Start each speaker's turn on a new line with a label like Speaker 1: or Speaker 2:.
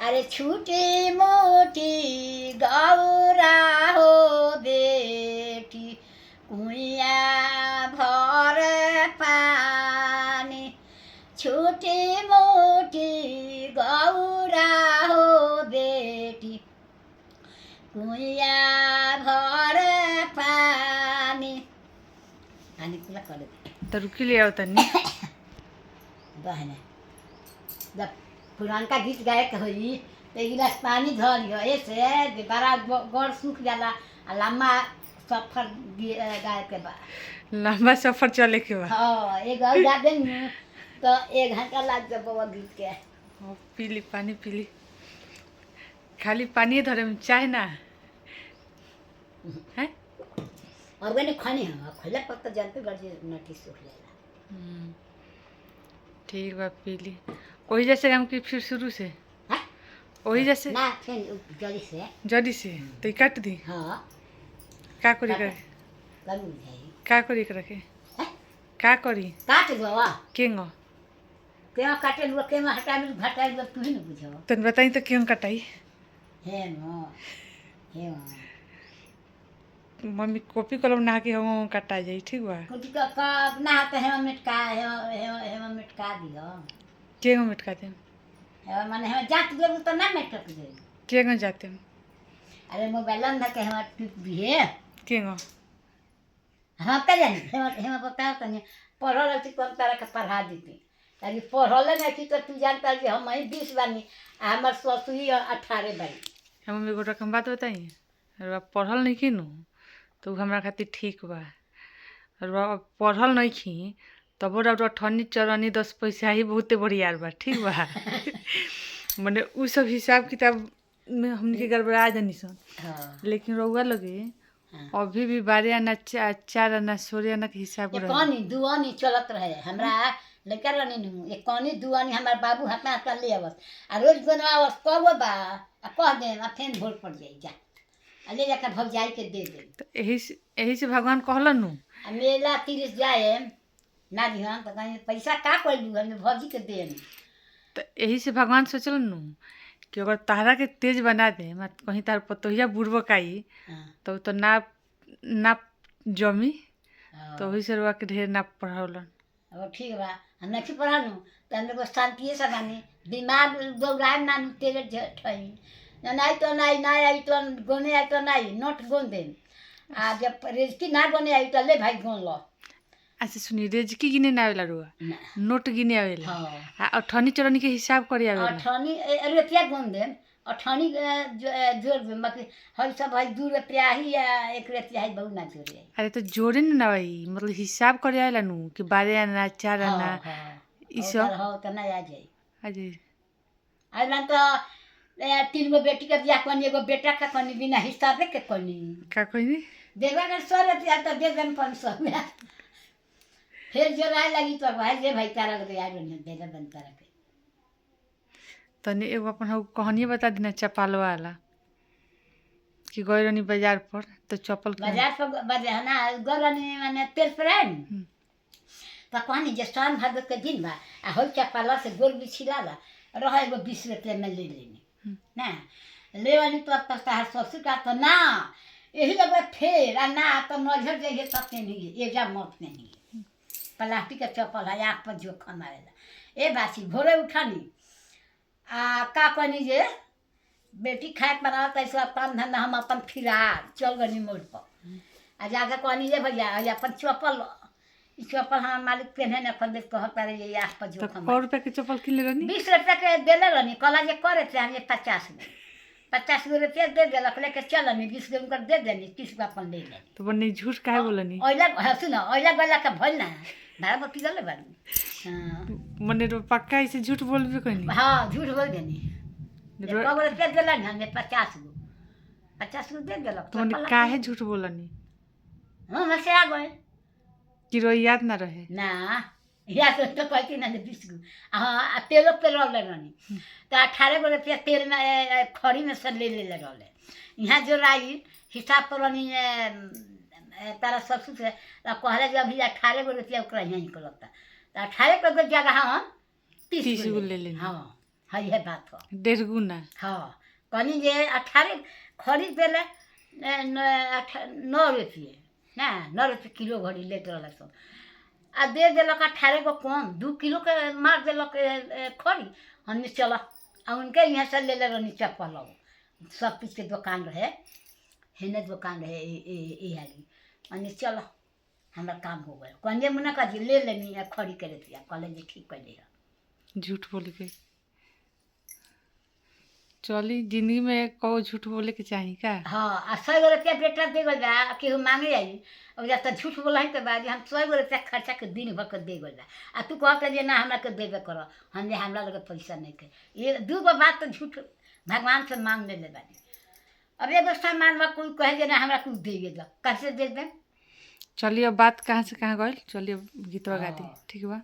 Speaker 1: अरे छूटी मोटी गौरा हो बेटी कुइया भर पानी छूटी मोटी गौरा हो बेटी कुइया भर पानी पानी पूरा कर दे
Speaker 2: तो रुकी ले आओ तनी
Speaker 1: बहने जब पुरानका गीत गाए के होई तो एक गिलास पानी धर लियो ऐसे बड़ा गड़ सूख जाला आ लम्बा सफर गाए के बा
Speaker 2: लंबा सफर चले के बा।
Speaker 1: हाँ एक और गा दें तो 1 घंटा लग जाए वो गीत के
Speaker 2: ओ, पीली पानी पीली खाली पानी धरे में चाहे ना है।
Speaker 1: ऑर्गेनिक खानी है खोला पर तो जानते बड़ी नटी सूख जाला
Speaker 2: ठीक बा पीली वही जैसे हम की फिर शुरू से
Speaker 1: हाँ?
Speaker 2: वही जैसे
Speaker 1: ना फिर जल्दी से
Speaker 2: जड़ी से तो काट दी
Speaker 1: हाँ
Speaker 2: का करी
Speaker 1: काट।
Speaker 2: करे
Speaker 1: कम हो जाए
Speaker 2: का करी करे के
Speaker 1: हैं?
Speaker 2: का करी
Speaker 1: काट दो
Speaker 2: केंगो
Speaker 1: क्यों काटे लुआ क्यों हटा में घटा लुआ तू ही न बुझो
Speaker 2: तन बताई तो क्यों कटाई
Speaker 1: हे नो हे
Speaker 2: मम्मी कॉपी कलम ना के हम कटा जाई ठीक बा
Speaker 1: कुछ का ना तो हे मिटका हे मिटका दियो
Speaker 2: केंगो मिटका दे
Speaker 1: हे माने हे जात देबू तो ना मिटक दे
Speaker 2: केंगो जाते
Speaker 1: अरे मोबाइल में के हम टिप दिए
Speaker 2: केंगो
Speaker 1: हाँ का जानी हे बताओ तनी पढ़ल रहती कौन तरह के पढ़ा देती ताकि पढ़ल नहीं तो तू जानता कि हम ही 20 बानी आ हमर ससुरी 18 बानी
Speaker 2: हम मम्मी को रकम बात बताई अरे पढ़ल नहीं की नु तो हमरा खातिर ठीक बा और पढ़ल नहीं खी तब ठन्नी चरनी 10 पैसा ही बहुते बढ़िया बा ठीक बा मने उ सब हिसाब किताब में हमनी के गड़बड़ा जानी सन
Speaker 1: हाँ
Speaker 2: लेकिन रउआ लगे
Speaker 1: हाँ।
Speaker 2: अभी भी 12 आना 4 आना 16 आना के हिसाब
Speaker 1: ये
Speaker 2: रहे
Speaker 1: कहानी दुआनी चलत रहे हमरा लेकर रहनी नु ये कहानी दुआनी हमार बाबू हाथ में कर ले आवस आ रोज बनवावस कब बा आ कह दे आ फेन भोर पड़ जाई जा आ ले जाकर भौजाई के दे दे
Speaker 2: तो यही से भगवान कहलन नु
Speaker 1: आ मेला 30 जाए ना दिहन तो कहीं पैसा का कोई लू हम भौजी के दे
Speaker 2: तो यही से भगवान सोचलन नु कि अगर तारा के तेज बना दे मत कहीं तार पतोहिया बुड़बक आई तो ना जमी तो वही से रुआ के ढेर ना पढ़ौलन
Speaker 1: अब ठीक बा हम नहीं पढ़ानू तो हम लोग शांति से बानी दिमाग दौड़ाए ना तेरे ठई नहीं तो नहीं ना आई तो गोने आई तो नहीं नोट गोन दे आ जब रेजकी ना गोने आई तो ले भाई गोन लो
Speaker 2: अच्छा सुनी रेजकी गिने ना आवेला रुआ
Speaker 1: ना
Speaker 2: नोट गिने आवेला
Speaker 1: हाँ
Speaker 2: आ अठनी चरनी के हिसाब करे आवेला
Speaker 1: अठानी रुपया गोन दे अठानी जोड़ दे बाकी हई सब भाई 2 रुपया ही या 1 रुपया ही बहुत ना जोड़े
Speaker 2: अरे तो जोड़े ना भाई मतलब हिसाब करे आवेला नु कि 12 आना 4 आना ई सब
Speaker 1: हो तो नहीं आ जाए
Speaker 2: अजी
Speaker 1: आइला तो 3 गो बेटी के बियाह करनी एगो बेटा का करनी बिना हिसाबे के करनी
Speaker 2: का कहनी
Speaker 1: देवा के 100 रुपया तो दे देन 500 में फिर जो राय लगी तो भाई जे भाई तारा के यार ने दे दे बन तारा के
Speaker 2: तनी एगो अपन हम कहानी बता देना चपाल वाला कि गई रहनी बाजार पर तो चप्पल
Speaker 1: बाजार पर बाजार ना गरनी माने तेल फ्रेंड तो कहानी जे शान भाग के दिन बा आ हो चपाला से गोल बिछिलाला रह एगो 20 रुपया में ले लेनी ना लेवानी तो अब तक ससुर का तो ना यही लगे फेर आ ना तो नजर जाइए तक नहीं ये जा मत नहीं प्लास्टिक का चप्पल है आँख पर जोखम आवेला ए बासी भोरे उठानी आ का कहनी जे बेटी खाए बनाओ तो ऐसा काम धंधा हम अपन फिरा चल गनी मोड़ पर आ जाकर कहनी जे भैया अपन चप्पल ई चप्पल हमार मालिक पहने न खरीद कहता रहे ये आँख पर
Speaker 2: तो
Speaker 1: जोखम
Speaker 2: 100 रुपया के चप्पल किन ले रहनी
Speaker 1: 20 रुपया के देले रहनी कहला जे करे थे हम 50 गो रुपया दे देलक लेके चलनी 20 गो उनकर दे देनी 30 गो अपन ले लेनी
Speaker 2: तो बन्नी झूठ काहे बोलनी
Speaker 1: ओइला सुन ओइला गला का भइल ना धारा पर पिगल बानी हां
Speaker 2: मने रो पक्का ऐसे झूठ बोलबे कहनी
Speaker 1: हां झूठ बोल देनी कब रुपया देला ना हमने 50 गो दे देलक
Speaker 2: तो मने काहे झूठ बोलनी
Speaker 1: हां मैं से आ गए
Speaker 2: कि रो याद ना रहे
Speaker 1: ना या तो कहती ना 20 गो हाँ तेलो पे रहले रहनी तो 18 गो रुपया तेल में खड़ी में से ले रहले यहाँ जो राई हिसाब पर रहनी तारा ससुर से कहले जे अभी 18 गो रुपया ओकरा यहाँ निकलता तो 18 गो जगह हम 30
Speaker 2: गो ले लेनी
Speaker 1: हाँ हाँ यह बात हो।
Speaker 2: 1.5 गुना।
Speaker 1: हाँ कहनी जे 18 खरीद देले 9 रुपये ना 9 रुपये किलो घड़ी लेते रहल सब आ दे दिलक 18 को कम 2 किलो के मार दिलक खड़ी हमने चल आ उनके यहाँ से ले ले रहनी चप्पल सब कुछ के दुकान रहे हेने दुकान रहे यारी हमने चल हमारा काम हो गया कहने मुना का जी ले लेनी है खड़ी करे थी कहले जी ठीक कर लिया।
Speaker 2: झूठ बोले के चली जिंदगी में कहो झूठ बोले के चाहिए का।
Speaker 1: हाँ आ 100 रुपया बेटा दे गल बा केहू मांगे आई अब जा झूठ बोला है के बाद हम 100 रुपया खर्चा के दिन भर के दे गल बा आ तू कहते जे ना हमरा के देबे कर हम जे हमरा लगे पैसा नहीं के ये 2 गो बात तो झूठ भगवान से मांग ले बानी। अब एगो सामान बा कोई कहे जे ना हमरा कुछ दे दे कैसे दे दे।
Speaker 2: चलिए अब बात कहाँ से कहाँ गई चलिए गीतवा गा दी ठीक बा।